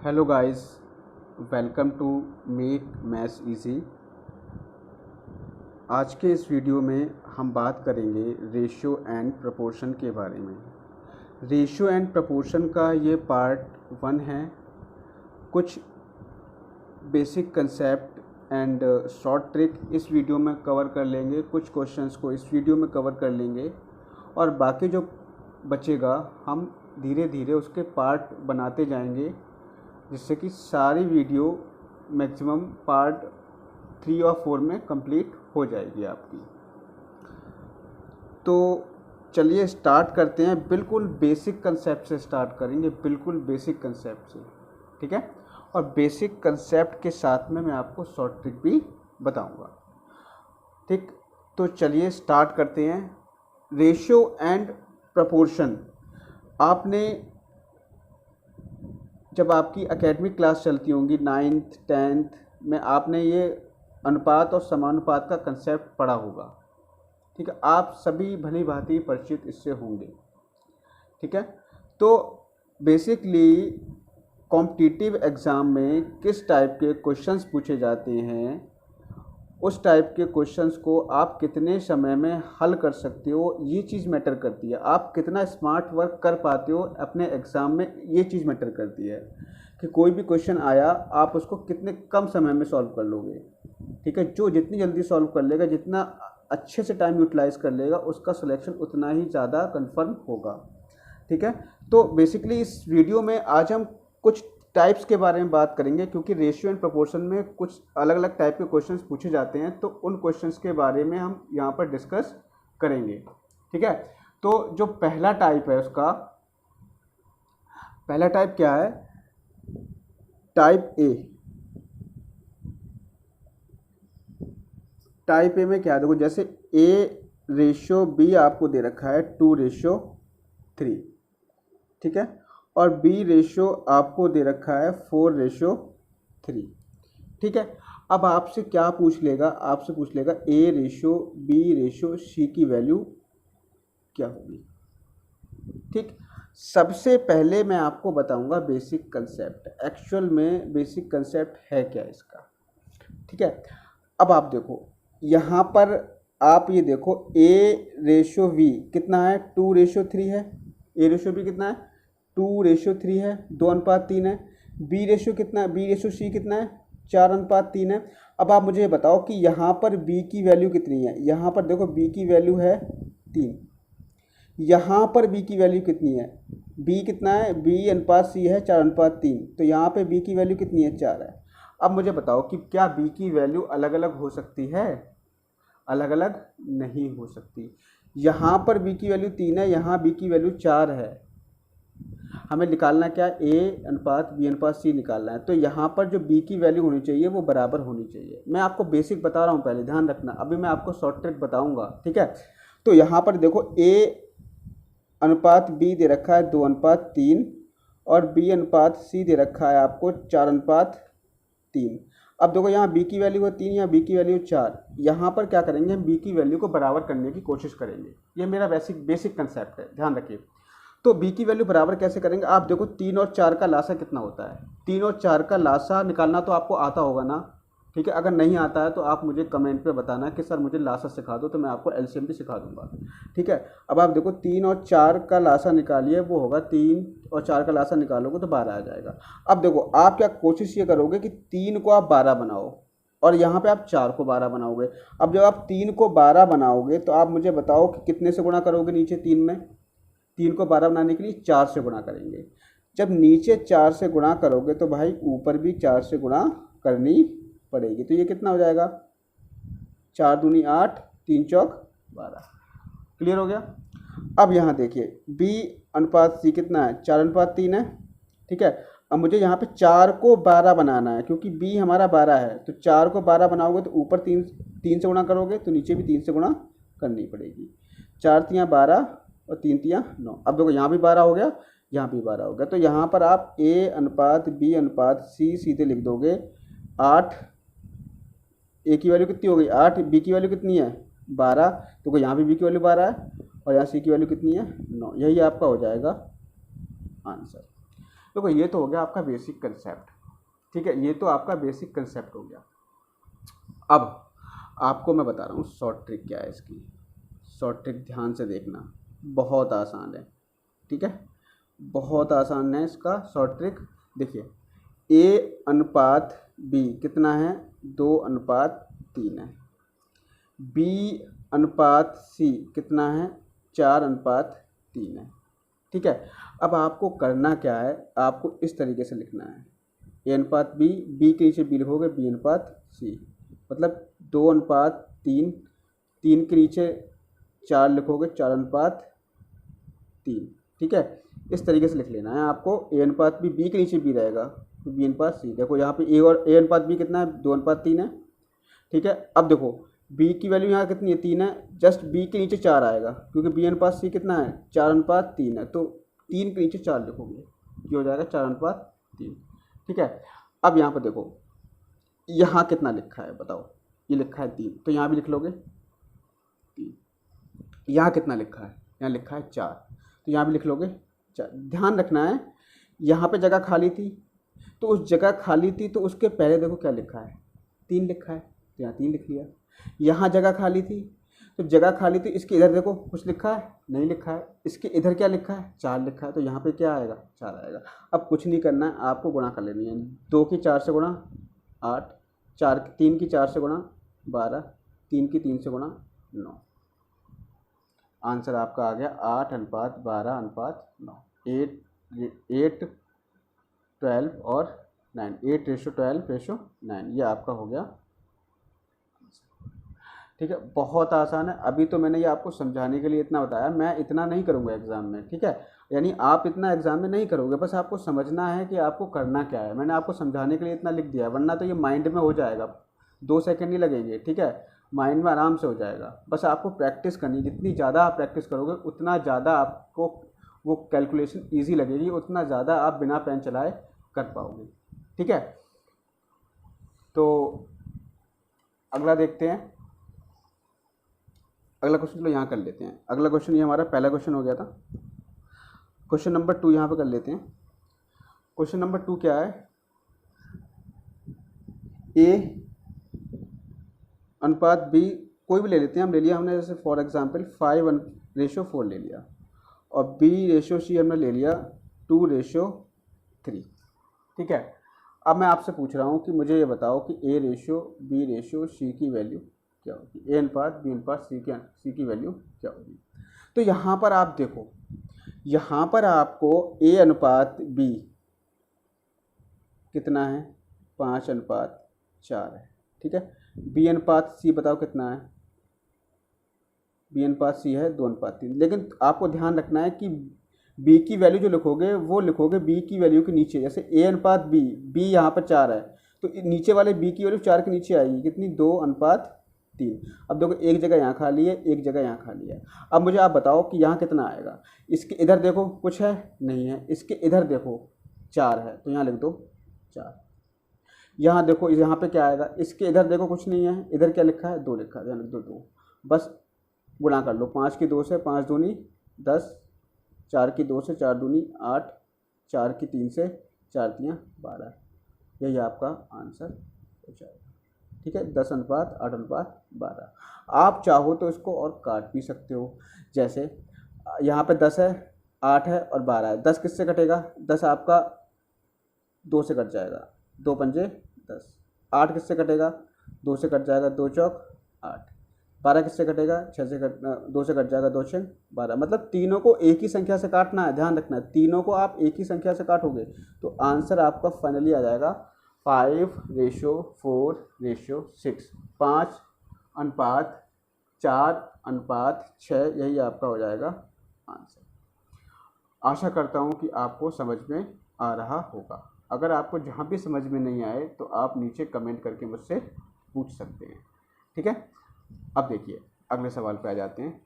Hello guys, welcome to make maths easy. आज के इस वीडियो में हम बात करेंगे रेशियो एंड प्रोपोर्शन के बारे में। रेशियो एंड प्रोपोर्शन का ये पार्ट 1 है। कुछ basic concept and short trick इस वीडियो में कवर कर लेंगे, कुछ क्वेश्चंस को इस वीडियो में कवर कर लेंगे और बाकी जो बचेगा हम धीरे धीरे उसके पार्ट बनाते जाएंगे, जिससे कि सारी वीडियो मैक्सिमम पार्ट 3 और 4 में कंप्लीट हो जाएगी आपकी। तो चलिए स्टार्ट करते हैं। बिल्कुल बेसिक कंसेप्ट से स्टार्ट करेंगे, बिल्कुल बेसिक कंसेप्ट से, ठीक है। और बेसिक कंसेप्ट के साथ में मैं आपको शॉर्ट ट्रिक भी बताऊंगा, ठीक। तो चलिए स्टार्ट करते हैं। रेशियो एंड प्रोपोर्शन, आपने जब आपकी एकेडमिक क्लास चलती होंगी 9th 10th में, आपने ये अनुपात और समानुपात का कंसेप्ट पढ़ा होगा, ठीक है। आप सभी भली भांति परिचित इससे होंगे, ठीक है। तो बेसिकली कॉम्पिटिटिव एग्ज़ाम में किस टाइप के क्वेश्चंस पूछे जाते हैं, उस टाइप के क्वेश्चंस को आप कितने समय में हल कर सकते हो, ये चीज़ मैटर करती है। आप कितना स्मार्ट वर्क कर पाते हो अपने एग्ज़ाम में, ये चीज़ मैटर करती है कि कोई भी क्वेश्चन आया आप उसको कितने कम समय में सॉल्व कर लोगे, ठीक है। जो जितनी जल्दी सॉल्व कर लेगा, जितना अच्छे से टाइम यूटिलाइज कर लेगा, उसका सिलेक्शन उतना ही ज़्यादा कन्फर्म होगा, ठीक है। तो बेसिकली इस वीडियो में आज हम कुछ टाइप्स के बारे में बात करेंगे, क्योंकि रेशियो एंड प्रोपोर्शन में कुछ अलग अलग टाइप के क्वेश्चंस पूछे जाते हैं, तो उन क्वेश्चंस के बारे में हम यहाँ पर डिस्कस करेंगे, ठीक है। तो जो पहला टाइप है, उसका पहला टाइप क्या है? Type A. टाइप ए में क्या है, देखो, जैसे ए रेशियो बी आपको दे रखा है 2:3, ठीक है, और बी रेशियो आपको दे रखा है 4:3, ठीक है। अब आपसे क्या पूछ लेगा? आपसे पूछ लेगा A ratio B ratio C की वैल्यू क्या होगी, ठीक। सबसे पहले मैं आपको बताऊंगा बेसिक कंसेप्ट, एक्चुअल में बेसिक कंसेप्ट है क्या इसका, ठीक है। अब आप देखो यहाँ पर, आप ये देखो ए रेशियो वी कितना है? 2:3 है। ए रेशियो बी कितना है? 2:3 है, 2:3 है। बी रेशियो कितना है? बी रेशियो सी कितना है? 4:3 है। अब आप मुझे बताओ कि यहाँ पर बी की वैल्यू कितनी है? यहाँ पर देखो बी की वैल्यू है 3, यहाँ पर बी की वैल्यू कितनी है? बी कितना है? बी अनुपात सी है 4:3, तो यहाँ पे बी की वैल्यू कितनी है? 4 है। अब मुझे बताओ कि क्या बी की वैल्यू अलग अलग हो सकती है? अलग अलग नहीं हो सकती। यहाँ पर बी की वैल्यू 3 है, यहाँ बी की वैल्यू 4 है। हमें निकालना क्या? ए अनुपात बी अनुपात सी निकालना है। तो यहाँ पर जो बी की वैल्यू होनी चाहिए वो बराबर होनी चाहिए। मैं आपको बेसिक बता रहा हूँ, पहले ध्यान रखना, अभी मैं आपको शॉर्ट ट्रिक बताऊँगा, ठीक है। तो यहाँ पर देखो ए अनुपात बी दे रखा है 2:3 और बी अनुपात सी दे रखा है आपको 4:3। अब देखो यहाँ बी की वैल्यू है 3, यहाँ बी की वैल्यू 4। यहाँ पर क्या करेंगे? हम बी की वैल्यू को बराबर करने की कोशिश करेंगे। ये मेरा बेसिक कंसेप्ट है, ध्यान रखिए। तो बी की वैल्यू बराबर कैसे करेंगे? आप देखो 3 और 4 का लासा कितना होता है? 3 और 4 का लासा निकालना तो आपको आता होगा ना, ठीक है। अगर नहीं आता है तो आप मुझे कमेंट पे बताना कि सर मुझे लासा सिखा दो, तो मैं आपको एलसीएम भी सिखा दूंगा, ठीक है। अब आप देखो 3 और 4 का लासा निकालिए, वो होगा 3 और 4 का लासा निकालोगे तो 12 आ जाएगा। अब देखो आप क्या कोशिश ये करोगे कि 3 को आप 12 बनाओ और यहाँ पे आप 4 को 12 बनाओगे। अब जब आप 3 को 12 बनाओगे तो आप मुझे बताओ कि कितने से गुणा करोगे? नीचे 3 में, 3 को 12 बनाने के लिए 4 से गुणा करेंगे। जब नीचे 4 से गुणा करोगे तो भाई ऊपर भी 4 से गुणा करनी पड़ेगी। तो ये कितना हो जाएगा? 4 दूनी 8, 3 चौक 12। क्लियर हो गया? अब यहाँ देखिए b अनुपात c कितना है? 4:3 है, ठीक है। अब मुझे यहाँ पे 4 को 12 बनाना है, क्योंकि b हमारा 12 है। तो 4 को 12 बनाओगे तो ऊपर 3 से गुणा करोगे तो नीचे भी 3 से गुणा करनी पड़ेगी। 4 तियाँ 12 और 3 तियाँ 9। अब देखो यहाँ भी 12 हो गया, यहाँ भी 12 हो गया। तो यहाँ पर आप a अनुपात b अनुपात c सीधे लिख दोगे। 8, ए की वैल्यू कितनी हो गई? 8, बी की वैल्यू कितनी है? 12। तो यहाँ भी बी की वैल्यू 12 है और यहाँ सी की वैल्यू कितनी है? 9। यही आपका हो जाएगा आंसर। देखो ये तो हो गया आपका बेसिक कंसेप्ट, ठीक है, ये तो आपका बेसिक कंसेप्ट हो गया। अब आपको मैं बता रहा हूँ शॉर्ट ट्रिक क्या है इसकी। शॉर्ट ट्रिक ध्यान से देखना, बहुत आसान है, ठीक है, बहुत आसान है इसका शॉर्ट ट्रिक। देखिए A अनुपात B कितना है, 2:3 है। B अनुपात C कितना है, 4:3 है, ठीक है। अब आपको करना क्या है, आपको इस तरीके से लिखना है, A अनुपात B, B के नीचे B लिखोगे B अनुपात C, मतलब 2:3, 3 के नीचे 4 लिखोगे 4:3, ठीक है। इस तरीके से लिख लेना है आपको। A अनुपात B, B के नीचे B रहेगा तो B अनुपात C। देखो यहाँ पे A अनुपात B कितना है, 2:3 है, ठीक है। अब देखो B की वैल्यू यहाँ कितनी है, 3 है, जस्ट B के नीचे 4 आएगा क्योंकि B अनुपात C कितना है, 4:3 है, तो 3 के नीचे 4 लिखोगे, ये हो जाएगा 4:3, ठीक है। अब यहाँ पर देखो यहाँ कितना लिखा है बताओ, ये लिखा है 3, तो यहाँ भी लिख लोगे 3। यहाँ कितना लिखा है, यहाँ लिखा है 4, तो यहाँ भी लिख लोगे 4। ध्यान रखना है यहाँ पे जगह खाली थी, तो उस जगह खाली थी तो उसके पहले देखो क्या लिखा है, 3 लिखा है, तो यहाँ 3 लिख लिया। यहाँ जगह खाली थी, तो जगह खाली थी, इसके इधर देखो कुछ लिखा है, नहीं लिखा है, इसके इधर क्या लिखा है, 4 लिखा है, तो यहाँ पे क्या आएगा, 4 आएगा। अब कुछ नहीं करना है, आपको गुणा कर लेनी है, 2 की 4 से गुणा 8, 3 की 4 से गुणा 12, 3 की 3 से गुणा 9। आंसर आपका आ गया 8:12:9, 8, 12 और 9, 8:12:9, ये आपका हो गया, ठीक है। बहुत आसान है। अभी तो मैंने ये आपको समझाने के लिए इतना बताया, मैं इतना नहीं करूँगा एग्ज़ाम में, ठीक है, यानी आप इतना एग्ज़ाम में नहीं करोगे, बस आपको समझना है कि आपको करना क्या है। मैंने आपको समझाने के लिए इतना लिख दिया, वरना तो ये माइंड में हो जाएगा, 2 सेकंड नहीं लगेंगे, ठीक है, माइंड में आराम से हो जाएगा। बस आपको प्रैक्टिस करनी, जितनी ज़्यादा आप प्रैक्टिस करोगे उतना ज़्यादा आपको वो कैलकुलेशन ईजी लगेगी, उतना ज़्यादा आप बिना पेन चलाए कर पाओगे, ठीक है। तो अगला देखते हैं, अगला क्वेश्चन चलो यहाँ कर लेते हैं। अगला क्वेश्चन ये हमारा पहला क्वेश्चन हो गया था। क्वेश्चन नंबर 2 यहाँ पे कर लेते हैं। क्वेश्चन नंबर 2 क्या है, A अनुपात B, कोई भी ले लेते हैं, हम ले लिया हमने जैसे फॉर एग्जांपल 5:4 ले लिया, और B/C हमने ले लिया 2:3, ठीक है। अब मैं आपसे पूछ रहा हूँ कि मुझे ये बताओ कि A/B/C की वैल्यू क्या होगी, A अनुपात B अनुपात C की वैल्यू क्या होगी। तो यहाँ पर आप देखो, यहाँ पर आपको A अनुपात B कितना है, 5:4 है, ठीक है। B अनुपात C बताओ कितना है, B अनुपात C है 2:3, लेकिन आपको ध्यान रखना है कि B की वैल्यू जो लिखोगे वो लिखोगे B की वैल्यू के नीचे। जैसे A अनुपात B यहाँ पर 4 है, तो नीचे वाले B की वैल्यू 4 के नीचे आएगी कितनी, 2:3। अब देखो एक जगह यहाँ खाली है, एक जगह यहाँ खाली है। अब मुझे आप बताओ कि यहाँ कितना आएगा। इसके इधर देखो कुछ है, नहीं है, इसके इधर देखो 4 है, तो यहाँ लिख दो 4। यहाँ देखो यहाँ पे क्या आएगा, इसके इधर देखो कुछ नहीं है, इधर क्या लिखा है, 2 लिखा है, यहाँ लिख दो 2। बस गुणा कर लो, 5 की 2 से 5 दूनी 10, 4 की 2 से 4 दूनी 8, 4 की 3 से 4 3 12, यही आपका आंसर हो जाएगा, ठीक है। 10:8:12। आप चाहो तो इसको और काट भी सकते हो, जैसे यहाँ पे 10 है, 8 है और 12 है, 10 किससे कटेगा, 10 आपका 2 से कट जाएगा, 2 पंजे 10। 8 किससे कटेगा, 2 से कट जाएगा, 2 चौक 8। 12 किससे कटेगा, 6 से 2 से कट जाएगा, 2 6 12। मतलब तीनों को एक ही संख्या से काटना है, ध्यान रखना है, तीनों को आप एक ही संख्या से काटोगे तो आंसर आपका फाइनली आ जाएगा 5:4:6, 5:4:6, यही आपका हो जाएगा आंसर। आशा करता हूँ कि आपको समझ में आ रहा होगा। अगर आपको जहाँ भी समझ में नहीं आए तो आप नीचे कमेंट करके मुझसे पूछ सकते हैं, ठीक है। अब देखिए अगले सवाल पे आ जाते हैं,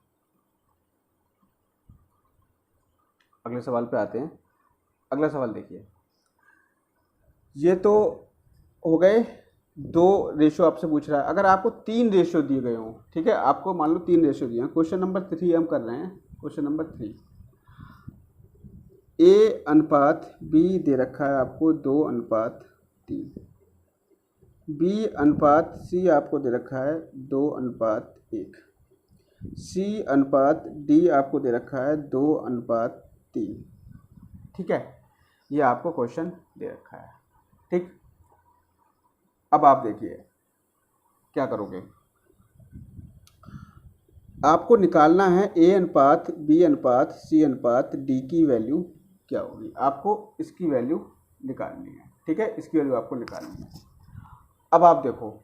अगले सवाल पे आते हैं। अगला सवाल देखिए, ये तो हो गए 2 रेशो आपसे पूछ रहा है। अगर आपको 3 रेशो दिए गए हों, ठीक है, आपको मान लो 3 रेशो दिए हैं। क्वेश्चन नंबर 3 हम कर रहे हैं, क्वेश्चन नंबर 3। ए अनुपात बी दे रखा है आपको 2:3, बी अनुपात सी आपको दे रखा है 2:1, सी अनुपात डी आपको दे रखा है 2:3। ठीक है, ये आपको क्वेश्चन दे रखा है। ठीक, अब आप देखिए क्या करोगे। आपको निकालना है ए अनुपात बी अनुपात सी अनुपात डी की वैल्यू क्या होगी। आपको इसकी वैल्यू निकालनी है। ठीक है, इसकी वैल्यू आपको निकालनी है। अब आप देखो,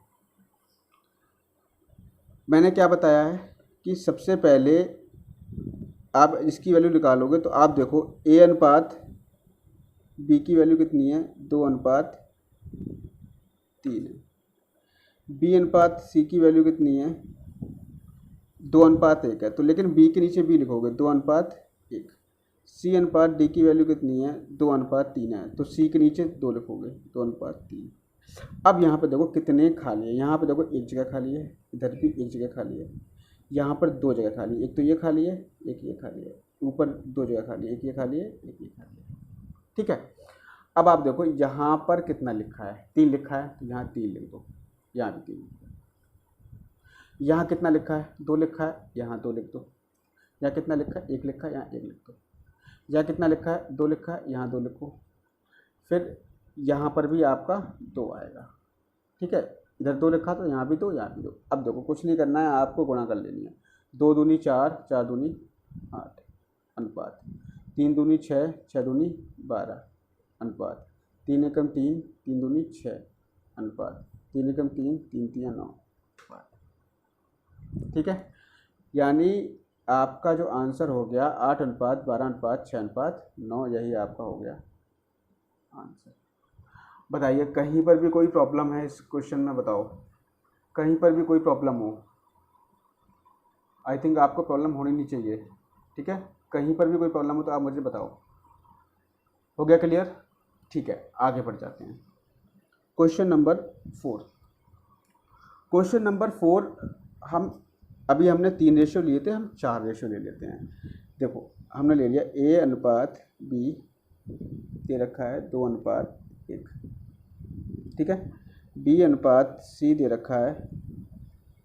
मैंने क्या बताया है कि सबसे पहले आप इसकी वैल्यू निकालोगे तो आप देखो ए अनुपात बी की वैल्यू कितनी है 2:3 है, बी अनुपात सी की वैल्यू कितनी है 2:1 है। तो लेकिन बी के नीचे बी लिखोगे 2:1, सी अनुपात डी की वैल्यू कितनी है 2:3 है, तो सी के नीचे 2 लिखोगे 2:3। अब यहाँ पर देखो कितने खाली है, यहाँ पर देखो एक जगह खाली है, इधर भी एक जगह खाली है, यहाँ पर 2 जगह खाली है, एक तो ये खाली है एक ये खाली है, ऊपर 2 जगह खाली है, एक ये खाली है एक ये खाली है। ठीक है, अब आप देखो यहाँ पर कितना लिखा है 3 लिखा है, तो यहाँ 3 लिख दो, यहाँ भी 3 लिख दो। यहाँ कितना लिखा है 2 लिखा है, यहाँ 2 लिख दो। यहाँ कितना लिखा है 1 लिखा है, यहाँ 1 लिख दो। यहाँ कितना लिखा है 2 लिखा है, यहाँ 2 लिखो। फिर यहाँ पर भी आपका 2 आएगा। ठीक है, इधर 2 लिखा तो यहाँ भी 2 यहाँ भी 2। अब देखो कुछ नहीं करना है, आपको गुणा कर लेनी है। 2 दूनी 4, 4 दूनी 8 अनुपात 3 दूनी 6, 6 दूनी 12 अनुपात 3 एकम 3, 3 दूनी 6 अनुपात 3 एकम 3, 3 3 9 अनुपात। ठीक है, यानी आपका जो आंसर हो गया 8:12:6:9, यही आपका हो गया आंसर। बताइए कहीं पर भी कोई प्रॉब्लम है इस क्वेश्चन में, बताओ कहीं पर भी कोई प्रॉब्लम हो। आई थिंक आपको प्रॉब्लम होनी नहीं चाहिए। ठीक है, कहीं पर भी कोई प्रॉब्लम हो तो आप मुझे बताओ। हो गया क्लियर? ठीक है, आगे बढ़ जाते हैं। Question number 4। क्वेश्चन नंबर 4 अभी हमने 3 रेशियो लिए थे, हम 4 रेशियो ले लेते हैं। देखो हमने ले लिया ए अनुपात बी दे रखा है 2:1। ठीक है, बी अनुपात सी दे रखा है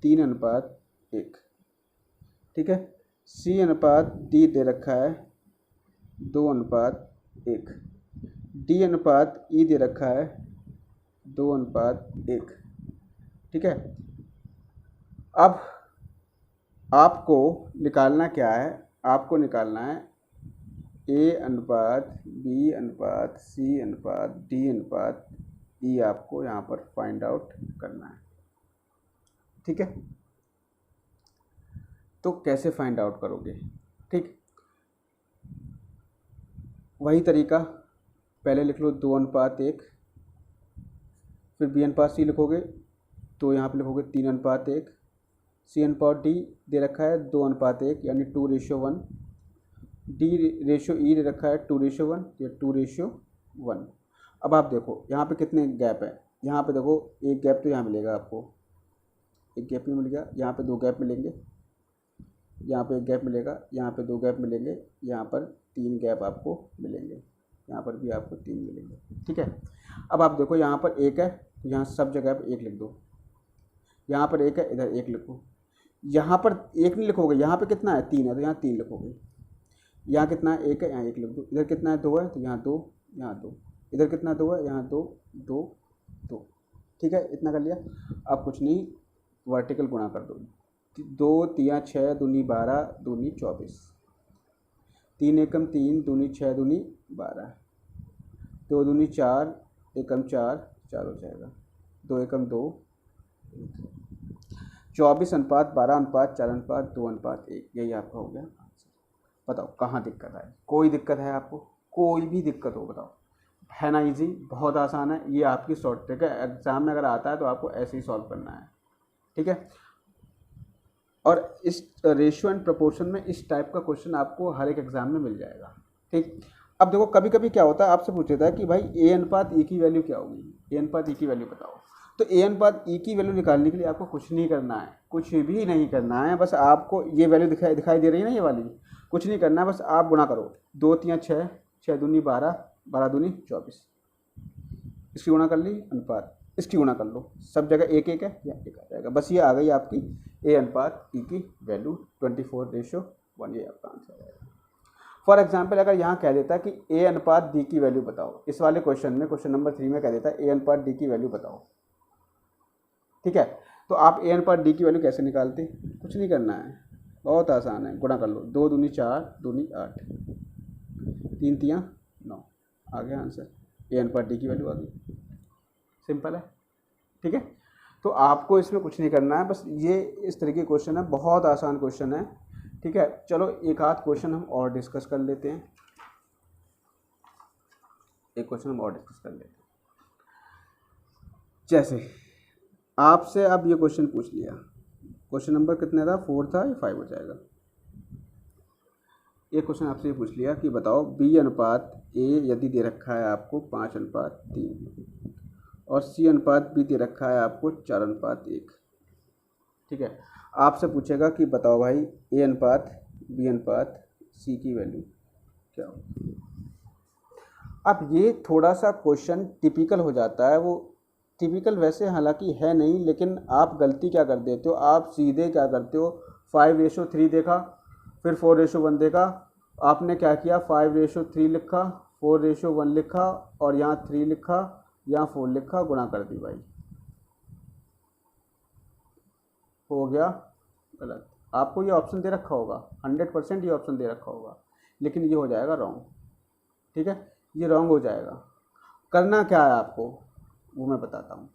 3:1। ठीक है, सी अनुपात डी दे रखा है 2:1। डी अनुपात ई दे रखा है 2:1। ठीक है, अब आपको निकालना क्या है, आपको निकालना है ए अनुपात बी अनुपात सी अनुपात डी अनुपात ई, आपको यहाँ पर फाइंड आउट करना है। ठीक है, तो कैसे फाइंड आउट करोगे? ठीक, वही तरीका, पहले लिख लो 2:1, फिर बी अनुपात सी लिखोगे तो यहाँ पे लिखोगे 3:1। सी अनुपात डी दे रखा है 2:1 यानी 2:1। डी रेशियो ई दे रखा है 2:1 या 2:1। अब आप देखो यहाँ पे कितने गैप है, यहाँ पे देखो एक गैप तो यहाँ मिलेगा आपको, एक गैप नहीं मिलेगा, यहाँ पे 2 गैप मिलेंगे, यहाँ पे एक गैप मिलेगा, यहाँ पे 2 गैप मिलेंगे, यहाँ पर 3 गैप आपको मिलेंगे, यहाँ पर भी आपको 3 मिलेंगे। ठीक है, अब आप देखो यहाँ पर 1 है तो यहाँ सब जगह पर 1 लिख दो, यहाँ पर 1 है इधर 1 लिखो, यहाँ पर 1 नहीं लिखोगे, यहाँ पे कितना है 3 है तो यहाँ 3 लिखोगे, यहाँ कितना है 1 है यहाँ 1 लिख दो, इधर कितना है 2 है तो यहाँ 2, यहाँ 2, इधर कितना 2 है यहाँ 2 2 2। ठीक है, इतना कर लिया। अब कुछ नहीं, वर्टिकल गुणा कर दो, 2 3 6 दूनी 12 दूनी 24, 3 एकम 3 दूनी 6 दूनी 12, 2 दूनी 4 एकम 4 4 हो जाएगा, 2 एकम 2 24:12:4:2:1, यही आपका हो गया आंसर। बताओ कहाँ दिक्कत है? कोई दिक्कत है आपको? कोई भी दिक्कत हो बताओ, है ना इजी, बहुत आसान है। ये आपकी शॉर्ट ट्रिक है, एग्जाम में अगर आता है तो आपको ऐसे ही सॉल्व करना है। ठीक है, और इस रेशियो एंड प्रोपोर्शन में इस टाइप का क्वेश्चन आपको हर एक एग्जाम में मिल जाएगा। ठीक, अब देखो कभी कभी क्या होता है, आपसे पूछ लेता है कि भाई ए अनुपात ई की वैल्यू क्या होगी, ए अनुपात ई की वैल्यू बताओ। तो ए अनुपात ई की वैल्यू निकालने के लिए आपको कुछ नहीं करना है, कुछ भी नहीं करना है, बस आपको ये वैल्यू दिखाई दे रही है ना, ये वाली, कुछ नहीं करना है, बस आप गुणा करो, 2 3 6 6 दूनी 12, 12 दूनी 24, इसकी गुणा कर ली अनुपात, इसकी गुणा कर लो, सब जगह एक एक है, या एक आ जाएगा। बस ये आ गई आपकी ए अनुपात ई की वैल्यू 24:1, ये आपका आंसर आएगा। फॉर एग्जाम्पल अगर यहाँ कह देता कि ए अनुपात डी की वैल्यू बताओ, इस वाले क्वेश्चन में, क्वेश्चन नंबर 3 में कह देता ए अनुपात डी की वैल्यू बताओ, ठीक है, तो आप ए अनुपात डी की वैल्यू कैसे निकालते? कुछ नहीं करना है, बहुत आसान है, गुणा कर लो, 2 दूनी 4, दूनी 8, 3 तियाँ 9, आ गया आंसर, ए अनुपात डी की वैल्यू आ गई। सिंपल है, ठीक है। तो आपको इसमें कुछ नहीं करना है, बस ये इस तरह के क्वेश्चन है, बहुत आसान क्वेश्चन है, ठीक है। चलो एक आध क्वेश्चन हम और डिस्कस कर लेते हैं, एक क्वेश्चन हम और डिस्कस कर लेते हैं। जैसे आपसे अब ये क्वेश्चन पूछ लिया, क्वेश्चन नंबर कितना था, 4 था, या 5 हो जाएगा। एक क्वेश्चन आपसे ये पूछ लिया कि बताओ बी अनुपात ए यदि दे रखा है आपको 5:3 और सी अनुपात बी दे रखा है आपको 4:1, ठीक है। आपसे पूछेगा कि बताओ भाई ए अनुपात बी अनुपात सी की वैल्यू क्या हो। अब ये थोड़ा सा क्वेश्चन टिपिकल हो जाता है, वो टिपिकल वैसे हालांकि है नहीं, लेकिन आप गलती क्या कर देते हो, आप सीधे क्या करते हो, 5:3 देखा, फिर 4:1 देखा, आपने क्या किया, 5:3 लिखा, 4:1 लिखा, और यहाँ 3 लिखा, यहाँ 4 लिखा, गुणा कर दी भाई, हो गया गलत। आपको ये ऑप्शन दे रखा होगा, 100% ये ऑप्शन दे रखा होगा, लेकिन ये हो जाएगा रॉन्ग, ठीक है, ये रॉन्ग हो जाएगा। करना क्या है आपको, वो मैं बताता हूँ।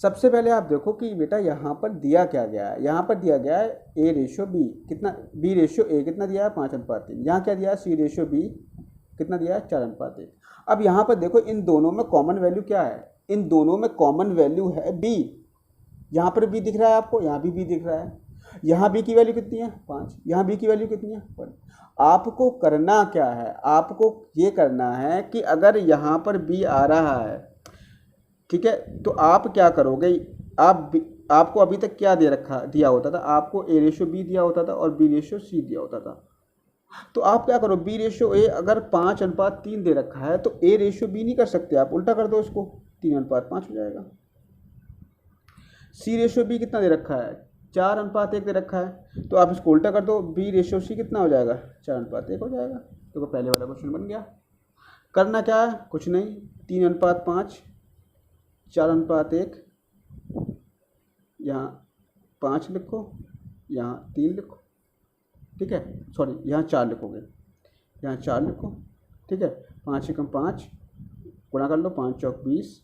सबसे पहले आप देखो कि बेटा यहाँ पर दिया क्या गया है, यहाँ पर दिया गया है A/B कितना, B/A कितना दिया है 5:3, यहाँ क्या दिया है C/B कितना दिया है 4:1। अब यहाँ पर देखो इन दोनों में कॉमन वैल्यू क्या है, इन दोनों में कॉमन वैल्यू है B, यहाँ पर B दिख रहा है आपको, यहाँ भी B दिख रहा है, यहाँ B की वैल्यू कितनी है 5, यहाँ B की वैल्यू कितनी है 1। आपको करना क्या है, आपको ये करना है कि अगर यहाँ पर B आ रहा है, ठीक है, तो आप क्या करोगे, आपको अभी तक क्या दिया होता था, आपको A/B दिया होता था और B/C दिया होता था। तो आप क्या करो, B/A अगर 5:3 दे रखा है तो A/B नहीं कर सकते, आप उल्टा कर दो इसको, 3:5 हो जाएगा। C/B कितना दे रखा है 4:1 दे रखा है, तो आप इसको उल्टा कर दो, B/C कितना हो जाएगा 4:1 हो जाएगा। तो पहले वाला क्वेश्चन बन गया। करना क्या है, कुछ नहीं, 3:5, 4:1, यहाँ 5 लिखो, यहाँ 3 लिखो, ठीक है, सॉरी यहाँ 4 लिखोगे, यहाँ 4 लिखो, ठीक है, 5 एकम 5, गुणा कर लो, 5 चौक 20,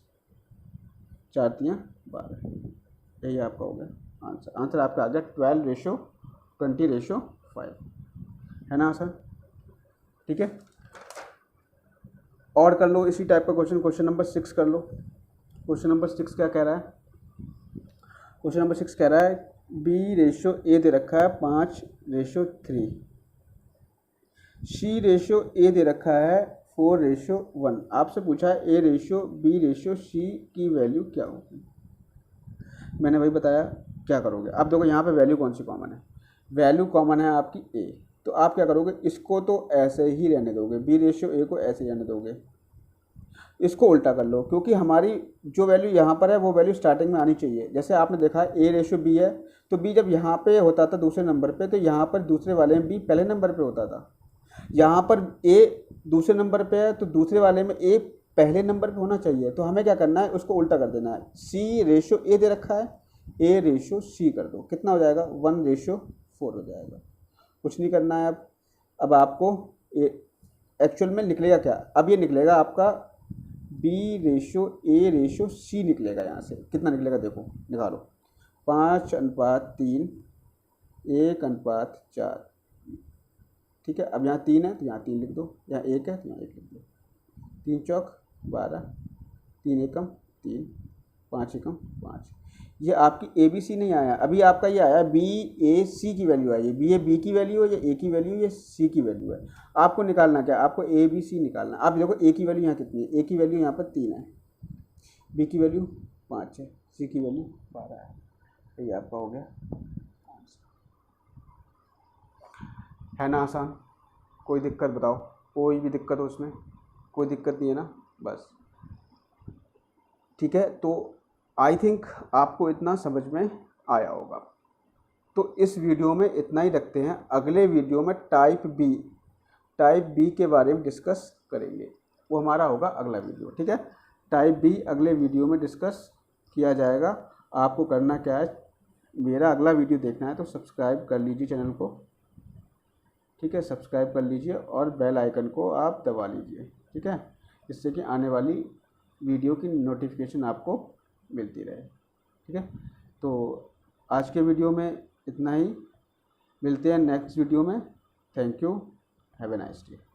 4 तियाँ 12, यही आपका हो गया आंसर। आंसर आपका आ गया 12:20:5, है ना आंसर, ठीक है। और कर लो इसी टाइप का क्वेश्चन, क्वेश्चन नंबर 6 कर लो। क्वेश्चन नंबर 6 क्या कह रहा है, क्वेश्चन नंबर 6 कह रहा है B/A दे रखा है 5:3, C/A दे रखा है 4:1। आपसे पूछा है A/B/C की वैल्यू क्या होगी। मैंने वही बताया क्या करोगे। अब देखो यहाँ पे वैल्यू कौन सी कॉमन है, वैल्यू कॉमन है आपकी A, तो आप क्या करोगे, इसको तो ऐसे ही रहने दोगे, B/A को ऐसे ही रहने दोगे, इसको उल्टा कर लो, क्योंकि हमारी जो वैल्यू यहाँ पर है वो वैल्यू स्टार्टिंग में आनी चाहिए। जैसे आपने देखा A/B है, तो B जब यहाँ पे होता था दूसरे नंबर पे, तो यहाँ पर दूसरे वाले में B पहले नंबर पे होता था। यहाँ पर A दूसरे नंबर पे है, तो दूसरे वाले में A पहले नंबर पे होना चाहिए। तो हमें क्या करना है, उसको उल्टा कर देना है। C/A दे रखा है, A/C कर दो, कितना हो जाएगा 1:4 हो जाएगा। कुछ नहीं करना है। अब आपको एक्चुअल में निकलेगा क्या, अब ये निकलेगा आपका B/A/C निकलेगा। यहाँ से कितना निकलेगा देखो, निकालो, 5:3, 1:4, ठीक है। अब यहाँ 3 है तो यहाँ 3 लिख दो, यहाँ 1 है तो यहाँ 1 लिख दो, 3 चौक 12, 3 एकम 3, 5 एकम 5। ये आपकी ABC नहीं आया, अभी आपका ये आया BAC की वैल्यू आई है। B की वैल्यू है, या A की वैल्यू है, या C की वैल्यू है। आपको निकालना क्या, आपको ABC निकालना। आप देखो A की वैल्यू यहाँ कितनी है, A की वैल्यू यहाँ पर 3 है, B की वैल्यू 5 है, C की वैल्यू 12 है। तो ये आपका हो गया, है ना आसान। कोई दिक्कत बताओ, कोई भी दिक्कत हो उसमें। कोई दिक्कत नहीं है ना, बस ठीक है। तो आई थिंक आपको इतना समझ में आया होगा। तो इस वीडियो में इतना ही रखते हैं। अगले वीडियो में टाइप बी के बारे में डिस्कस करेंगे, वो हमारा होगा अगला वीडियो, ठीक है। टाइप बी अगले वीडियो में डिस्कस किया जाएगा। आपको करना क्या है, मेरा अगला वीडियो देखना है तो सब्सक्राइब कर लीजिए चैनल को, ठीक है, सब्सक्राइब कर लीजिए और बेल आइकन को आप दबा लीजिए, ठीक है, जिससे कि आने वाली वीडियो की नोटिफिकेशन आपको मिलती रहे, ठीक है। तो आज के वीडियो में इतना ही, मिलते हैं नेक्स्ट वीडियो में। Thank you, have a nice day.